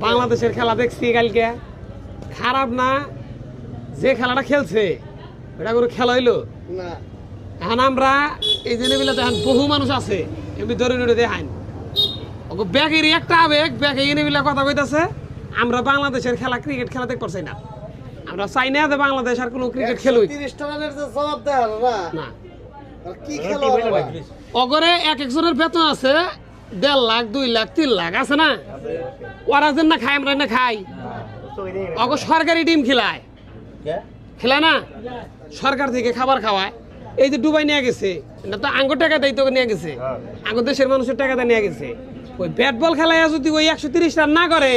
বাংলাদেশের খেলা দেখছি কালকে, খারাপ না। যে খেলাটা খেলছে ওটা কোনো খেলা হইলো না। এখন আমরা এই জিনিসগুলো দেখেন, বহু মানুষ আছে এমনি ধরে ধরে দেখান ওকে ব্যাগেরই একটা আবেগ, ব্যাগে এনে কথা কইতাছে আমরা বাংলাদেশের খেলা, ক্রিকেট খেলা দেখতে পারছি না। আমরা চাই না যে বাংলাদেশ আর কোনো ক্রিকেট খেলুক না। অগরে এক একজনের বেতন আছে 1.5 লাখ 2 লাখ 3 লাখ আছে না। ওরা যেন না খায় আমরা না খাই। অগ সরকারি ডিম খেলায় না, সরকার থেকে খাবার খাওয়ায়। এই যে দুবাই নিয়ে গেছে, এটা তো আঙ্গুর টাকা দেয় তো নিয়ে গেছে, আঙ্গুর দেশের মানুষের টাকা দিয়ে নিয়ে গেছে। ওই ব্যাট বল খেলায় যদি ওই 130 রান না করে,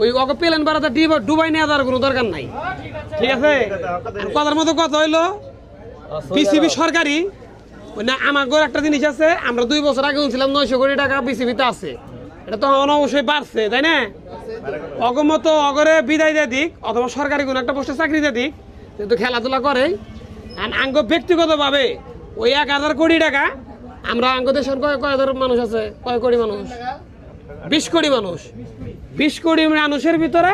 ওই ওকে প্লেন বাড়াতে দুবাই নিয়ে যাওয়ার কোনো দরকার নাই। ঠিক আছে, কথার মতো কথা হইলো বিসিবি সরকারি। ওই না আমার ঘর একটা জিনিস আছে, আমরা 2 বছর আগে শুনছিলাম 900 কোটি টাকা বিসিবিতে আছে। এটা তো অবশ্যই বাড়ছে, তাই না? অগমত অগরে বিদায় দিয়ে দিক, অথবা সরকারি কোনো একটা পোস্টে চাকরি দিয়ে দিক, যেহেতু খেলাধুলা করে। আর আঙ্গ ব্যক্তিগতভাবে ওই 1000 কোটি টাকা, আমরা আঙ্গ দেশের কয় হাজার মানুষ আছে, কয় কোটি মানুষ, 20 কোটি মানুষ। 20 কোটি মানুষের ভিতরে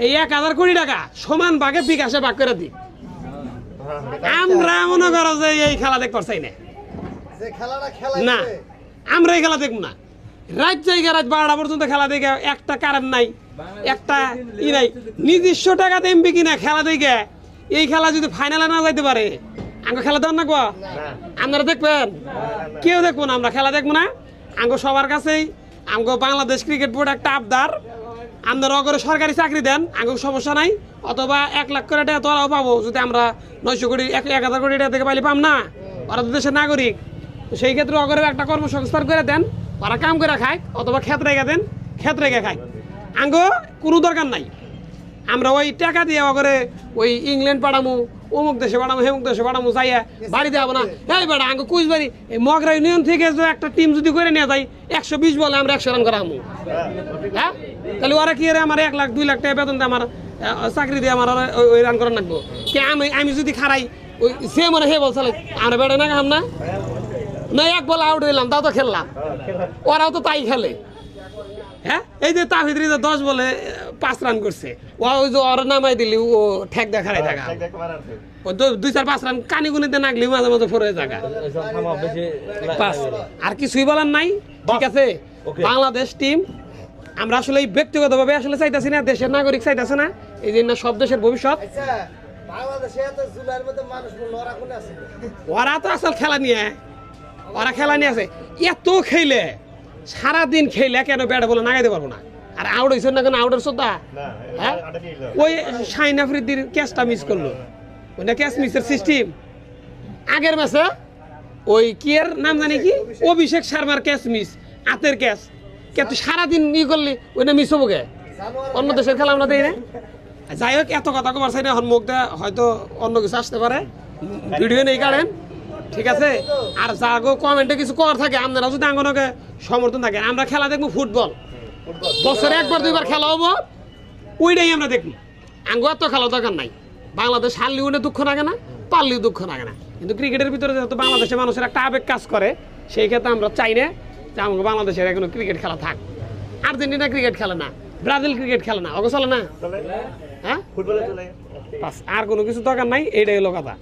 এই 1000 কোটি টাকা সমান ভাগে বিকাশে ভাগ করে দিই। আমরা মনে করো যে এই খেলা দেখতে পারছি না, আমরা এই খেলা দেখব না। রাত জায়গা রাত 12টা পর্যন্ত খেলা দেখে, একটা কারেন্ট নাই, একটা ই নাই, নিজস্ব টাকাতে এমবি কিনা খেলা দেখে। এই খেলা যদি ফাইনালে না যাইতে পারে, আঙ্গ খেলা দেন না গো, আপনারা দেখবেন? কেউ দেখবো না, আমরা খেলা দেখবো না। আঙ্গ সবার কাছেই আঙ্গ বাংলাদেশ ক্রিকেট বোর্ড একটা আবদার, আপনারা অগরে সরকারি চাকরি দেন, আঙ্গ সমস্যা নাই। অথবা 1 লাখ করে টাকা তোরাও পাবো, যদি আমরা 900 কোটি 1000 কোটি টাকা থেকে পাইলে পাম না। ওরা তো দেশের নাগরিক, সেই ক্ষেত্রে অগরের একটা কর্মসংস্থান করে দেন, ওরা কাম করে খায়, অথবা ক্ষেত রেখে দেন, ক্ষেত রেখে খায়। আঙ্গ কোনো দরকার নাই। আমরা ওই টাকা দিয়ে অগরে ওই ইংল্যান্ড পাঠামু, অমুক দেশে পাঠামু, হেমুক দেশে পাঠামু, যাইয়া বাড়ি দেবো না। এই বেড়া আঙ্গ কুচবাড়ি এই মগরা ইউনিয়ন থেকে যে একটা টিম যদি করে নিয়ে যাই, 120 বলে আমরা 100 রান করামু। হ্যাঁ, তাহলে ওরা কি আমার 1 লাখ 2 লাখ টাকা বেতন দিয়ে আমার চাকরি দিয়ে আমার ওই রান করার লাগবো কে? আমি যদি খারাই ওই সে মনে হে বলছে আমরা বেড়ে না খাম না, না 1 বল আউট হইলাম, তাও তো খেললাম। ওরাও তো তাই খেলে। হ্যাঁ, এই যে তাহিদ রিজা 10 বলে 5 রান করছে, ওই যে ওর নামাই দিলি ও ঠেক দেখারাই থাকা, ও 2-4-5 রান কানি গুনিতে নাগলি মাঝে মাঝে ফরে জায়গা পাস। আর কিছুই বলার নাই। ঠিক আছে, বাংলাদেশ টিম আমরা আসলে ব্যক্তিগতভাবে আসলে চাইতেছি না, দেশের নাগরিক চাইতেছে না। এই জন্য সব দেশের ভবিষ্যৎ ওরা তো আসল খেলা নিয়ে, ওরা খেলা নিয়ে আছে। এত খেলে সারাদিন খেলে কেন ব্যাট বলে নাগাইতে পারবো না? আর আউট হয়েছে না কেন? আউটের শ্রদ্ধা। হ্যাঁ, ওই শাহিন আফ্রিদির ক্যাচটা মিস করলো, ওই না ক্যাচ মিসের সিস্টেম। আগের ম্যাচে ওই কি এর নাম জানি কি, অভিষেক শর্মার ক্যাচ মিস, হাতের ক্যাচ। তুই সারাদিন ই করলি, ওইটা মিস হবো গে? অন্য দেশের খেলা আমরা দেই না। যাই হোক, এত কথা কবার চাই না, এখন মুখ দেয় হয়তো অন্য কিছু আসতে পারে, ভিডিও নেই কারেন। ঠিক আছে, আর যাগো কমেন্টে কিছু কর থাকে, আপনারা যদি আঙ্গনকে সমর্থন থাকে, আমরা খেলা দেখবো ফুটবল, বছরে 1বার 2বার খেলা হবো, ওইটাই আমরা দেখবো। আঙ্গ এত খেলা দরকার নাই। বাংলাদেশ হারলেও দুঃখ লাগে না, পারলেও দুঃখ লাগে না। কিন্তু ক্রিকেটের ভিতরে যেহেতু বাংলাদেশের মানুষের একটা আবেগ কাজ করে, সেই ক্ষেত্রে আমরা চাই না যে আমাকে বাংলাদেশের এখনো ক্রিকেট খেলা থাক। আর্জেন্টিনা ক্রিকেট খেলে না, ব্রাজিল ক্রিকেট খেলে না, ওকে চলে না। হ্যাঁ, আর কোনো কিছু দরকার নাই, এইটাই হলো কথা।